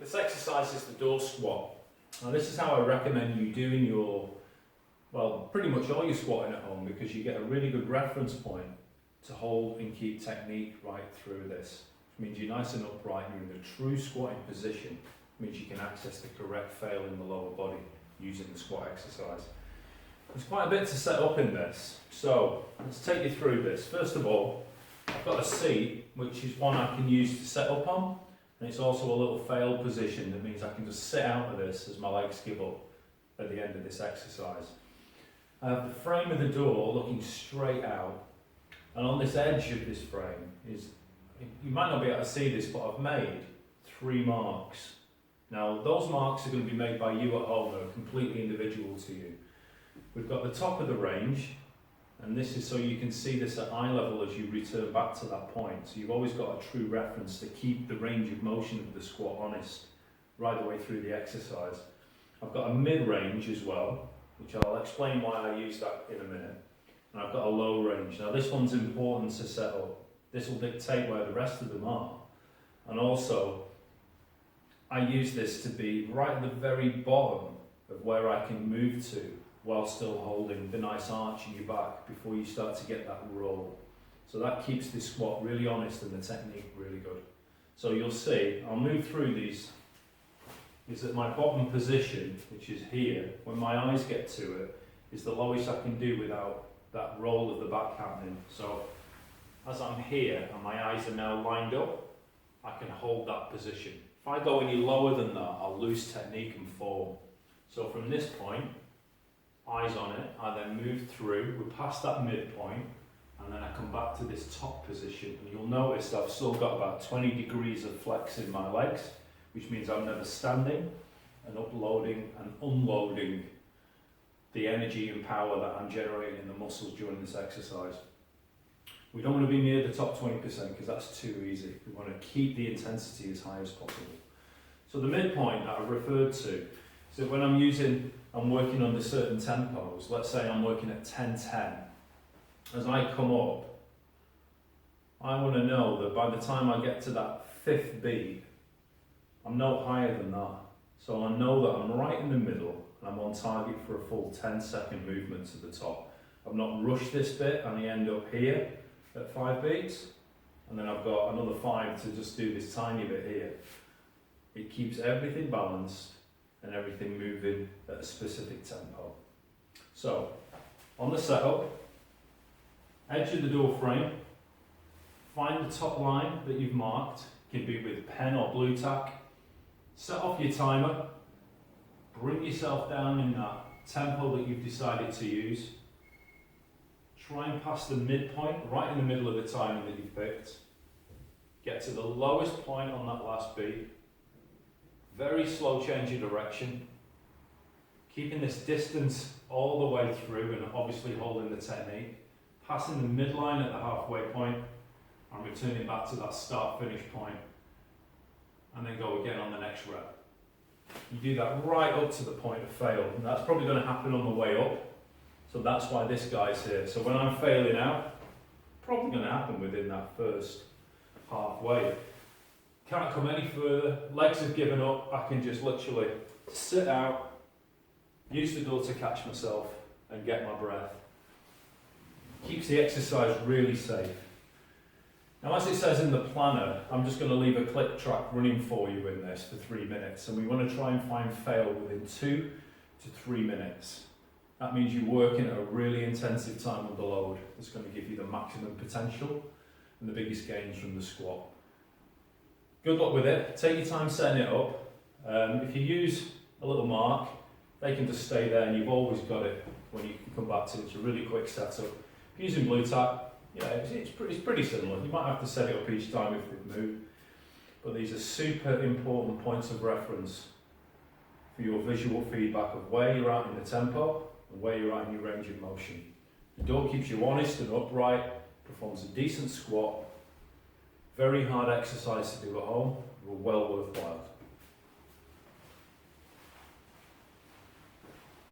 This exercise is the door squat. Now this is how I recommend you doing your, well, pretty much all your squatting at home, because you get a really good reference point to hold and keep technique right through this. Which means you're nice and upright, you're in the true squatting position. It means you can access the correct fail in the lower body using the squat exercise. There's quite a bit to set up in this, so let's take you through this. First of all, I've got a seat, which is one I can use to set up on, and it's also a little failed position. That means I can just sit out of this as my legs give up at the end of this exercise. I have the frame of the door looking straight out, and on this edge of this frame is, you might not be able to see this, but I've made 3 marks. Now those marks are going to be made by you at home, they're completely individual to you. We've got the top of the range, and this is so you can see this at eye level as you return back to that point. So you've always got a true reference to keep the range of motion of the squat honest right the way through the exercise. I've got a mid-range as well, which I'll explain why I use that in a minute. And I've got a low range. Now this one's important to set up. This will dictate where the rest of them are. And also, I use this to be right at the very bottom of where I can move to while still holding the nice arch in your back before you start to get that roll. So that keeps this squat really honest and the technique really good. So you'll see, I'll move through these, is that my bottom position, which is here, when my eyes get to it, is the lowest I can do without that roll of the back happening. So as I'm here and my eyes are now lined up, I can hold that position. If I go any lower than that, I'll lose technique and form. So from this point, eyes on it, I then move through, we're past that midpoint, and then I come back to this top position. And you'll notice I've still got about 20 degrees of flex in my legs, which means I'm never standing and uploading and unloading the energy and power that I'm generating in the muscles during this exercise. We don't want to be near the top 20% because that's too easy. We want to keep the intensity as high as possible. So the midpoint that I've referred to, so when I'm working under certain tempos, let's say I'm working at 10-10, as I come up, I want to know that by the time I get to that 5th beat, I'm no higher than that. So I know that I'm right in the middle and I'm on target for a full 10-second movement to the top. I've not rushed this bit and I end up here at 5 beats, and then I've got another 5 to just do this tiny bit here. It keeps everything balanced and everything moving at a specific tempo. So, on the setup, edge of the door frame, find the top line that you've marked, it can be with pen or blue tack, set off your timer, bring yourself down in that tempo that you've decided to use, try and pass the midpoint right in the middle of the timing that you've picked, get to the lowest point on that last beat, very slow change of direction, keeping this distance all the way through and obviously holding the technique, passing the midline at the halfway point and returning back to that start finish point, and then go again on the next rep. You do that right up to the point of fail, and that's probably going to happen on the way up, so that's why this guy's here. So when I'm failing out, probably going to happen within that first halfway. Can't come any further, legs have given up, I can just literally sit out, use the door to catch myself and get my breath. Keeps the exercise really safe. Now, as it says in the planner, I'm just going to leave a click track running for you in this for 3 minutes, and we want to try and find fail within 2 to 3 minutes. That means you're working at a really intensive time under load that's going to give you the maximum potential and the biggest gains from the squat. Good luck with it. Take your time setting it up. If you use a little mark, they can just stay there and you've always got it when you can come back to it. It's a really quick setup. If you're using blue tack, yeah, it's pretty similar. You might have to set it up each time if they've moved. But these are super important points of reference for your visual feedback of where you're at in the tempo and where you're at in your range of motion. The door keeps you honest and upright, performs a decent squat. Very hard exercise to do at home, but well worthwhile.